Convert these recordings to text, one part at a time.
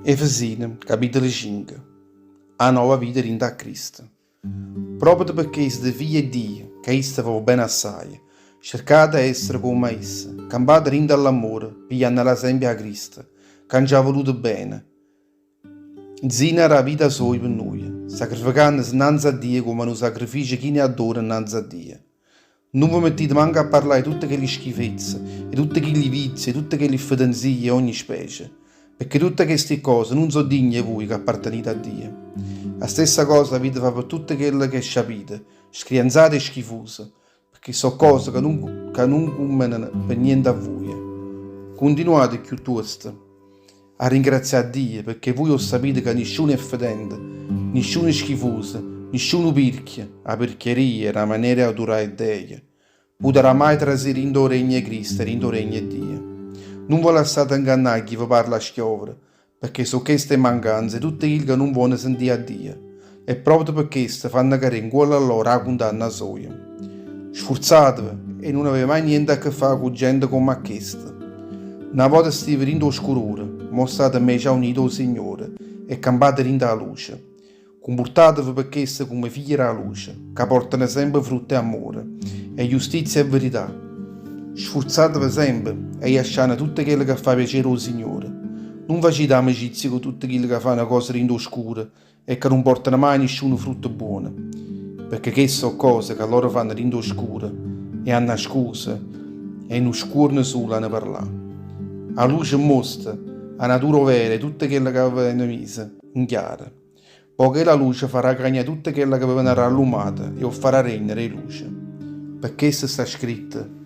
Efesini, capitolo 5. A nuova vita rinda a Cristo. Proprio perché siete figli di Dio, che essa va bene assai, cercate di essere come essa, campate rinda all'amore, pigliando l'esempio a Cristo, che ci ha voluto bene. Zina la vita sua per noi, sacrificandosi innanzi a Dio come un sacrificio chi ne adora innanzi a Dio. Non vi mettete manco a parlare di tutte quelle schifezze, e tutte quelle vizie, e tutte quelle fedenzie, ogni specie, perché tutte queste cose non sono degne voi che appartenete a Dio. La stessa cosa avete fatto per tutte quelle che sapete, scrianzate e schifose, perché sono cose che non convengono per niente a voi. Continuate piuttosto a ringraziare Dio, perché voi lo sapete che nessuno è fedente, nessuno è schifoso, nessuno pirchia, la percheria, la maniera di adorare Dio. Potrà mai trasire in do regno Cristo e in do regno Dio. Non vi lasciate ingannare chi vi parla a schiovere, perché su queste mancanze tutti quelli che non vogliono sentire a Dio. E proprio per questo fanno cadere in cuore a loro la condanna soia. Sforzatevi e non avete mai niente a che fare con gente come questa. Una volta state in oscurore, mostrate me già unito al Signore e campate in la luce. Comportatevi per questo come figli della luce, che portano sempre frutto e amore, e giustizia e verità. Sforzatevi sempre e lasciate tutte quelle che fa piacere al Signore. Non facete amicizia con tutti quelli che fanno cose in oscure e che non portano mai nessun frutto buono, perché queste sono cose che loro fanno in oscure e hanno scusa e non scuorno solo a parlare. La luce mostra la natura vera e tutte quelle che avevano mise in chiaro. Poiché la luce farà cagnare tutte quelle che avevano rallumate e lo farà regnere in luce. Perché sta scritto: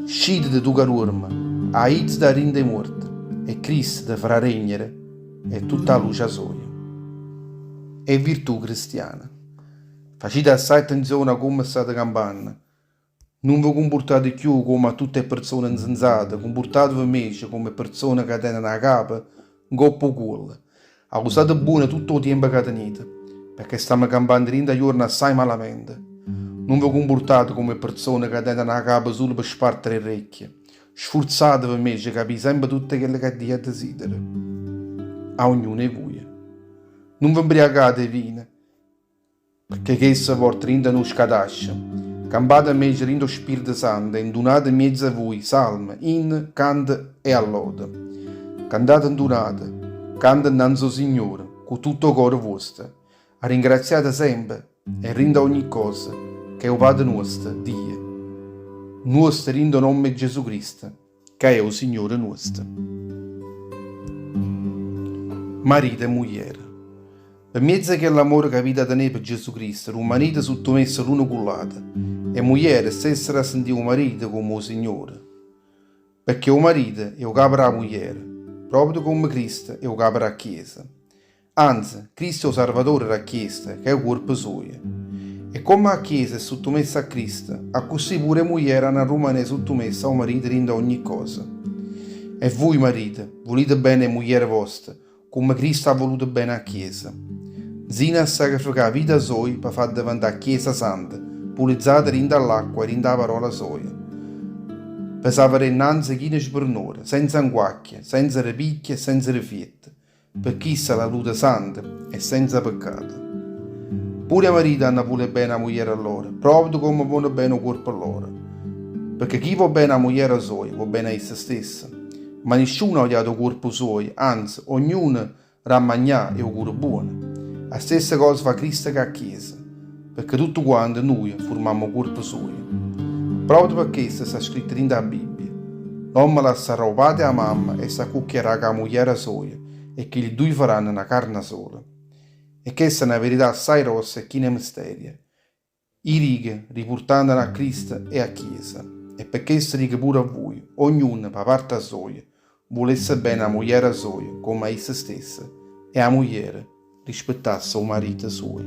scite tu carurma, a iz da rinde morte, e Cristo ti farà regnere, e tutta la luce soia. E virtù cristiana. Facete assai attenzione a come state campando. Non vi comportate più come tutte le persone insensate, comportatevi invece come persone che tengono a capo un coppo cuore. Usate buono tutto il tempo che tenete, perché stiamo campando in giorni assai malamente. Non vi comportate come persone che tengono a capo solo per spartere le orecchie. Sforzatevi invece a capire sempre tutte quelle che Dio desidera. A ognuno di voi. Non vi imbriagate di vino, perché questo porta in uno scadascio. Campate invece in lo Spirito Santo e indunate in mezzo a voi salme, in, canto e allode. Cantate indunate, canta innanzi al Signore, con tutto il cuore vostro. Ringraziate sempre e rinda ogni cosa, che è il Padre nostro, Dio. Nostro rinda nome Gesù Cristo, che è il Signore nostro. Marito e moglie. Per mezzo che l'amore che avete tenuto per Gesù Cristo, un marito sottomesso l'uno con l'altro, e moglie stessa a sentire un marito come il Signore. Perché il marito è il capo della moglie, proprio come Cristo è il capo della Chiesa. Anzi, Cristo è il Salvatore della Chiesa, che è il corpo suo. E come la Chiesa è sottomessa a Cristo, a così pure le mogli hanno rimanere sottomesse al marito in ogni cosa. E voi, marito, volete bene le mogli vostre, come Cristo ha voluto bene a Chiesa. Zina a sacrificare la vita sua per far diventare Chiesa Santa, pulizzata rinda all'acqua e rinda la parola sua. Per sapere innanzi chi ne sbernore, senza anguacchie, senza repicchie e senza rifiette, per chi sa la luce santa e senza peccato. Pure i mariti hanno pure bene la moglie a loro, proprio come vuole bene il corpo a loro. Perché chi va bene a moglie sua, va bene a essa stessa. Ma nessuno ha odiato il corpo suo, anzi, ognuno rammagna e il cuore buono. La stessa cosa fa Cristo che a Chiesa, perché tutto quanto noi formiamo il corpo suo. Proprio per questo sta scritto nella Bibbia: l'uomo lascerà il padre e la mamma e si accucchierà con la moglie sua, e che i due faranno una carne sola. E questa è una verità assai rossa e chi ne misteria. I righe riportando a Cristo e a Chiesa, e per questo dico pure a voi, ognuno per parte sua, volesse bene la moglie sua come a essa stessa, e la moglie rispettasse il marito suo.